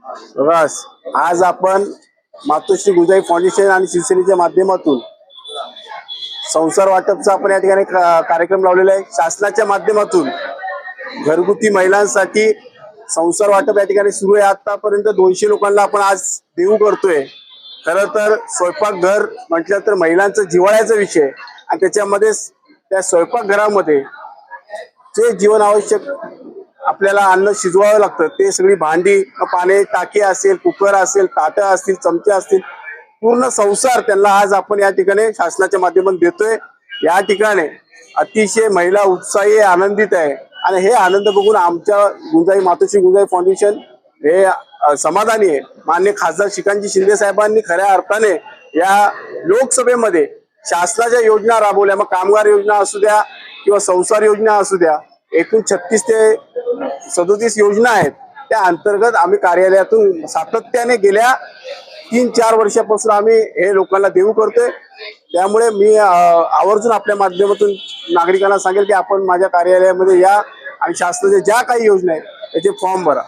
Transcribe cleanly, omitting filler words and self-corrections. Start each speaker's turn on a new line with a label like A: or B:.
A: बस आज आपण मातोश्री गुंजाई फाउंडेशन आणि शिवसेनेच्या माध्यमातून संसार वाटपचा आपण या ठिकाणी कार्यक्रम लावलेला आहे। शासनाच्या माध्यमातून घरगुती महिलांसाठी संसार वाटप या ठिकाणी सुरू आहे। आतापर्यंत 200 लोकांना आपण आज देऊ करतोय। खरं तर स्वयंपाकघर म्हटलं तर महिलांचं जिव्हाळ्याचा विषय आणि त्याच्यामध्ये त्या स्वयंपाकघरामध्ये जे जीवन आवश्यक आपल्याला अन्न शिजवावं लागतं ते सगळी भांडी, पाणी टाकी असेल, कुकर असेल, ताटं असतील, चमचे असतील, पूर्ण संसार त्यांना आज आपण या ठिकाणी शासनाच्या माध्यमातून देतोय। या ठिकाणी अतिशय महिला उत्साही आनंदित आहे आणि हे आनंद बघून आमच्या मातोश्री गुंजाई फाउंडेशन हे समाधानी आहे। माननीय खासदार श्रीकांतजी शिंदे साहेबांनी खऱ्या अर्थाने या लोकसभेमध्ये शासनाच्या योजना राबवल्या, मग कामगार योजना असू द्या किंवा संसार योजना असू द्या, एकूण 36 ते 37 योजना आहेत। त्या अंतर्गत आम्ही कार्यालयातून सातत्याने गेल्या 3-4 वर्षापासून आम्ही हे लोकांना देऊ करतोय। त्यामुळे मी आवर्जून आपल्या माध्यमातून नागरिकांना सांगेल की आपण माझ्या कार्यालयामध्ये या आणि शासनाच्या ज्या काही योजना आहेत त्याचे फॉर्म भरा।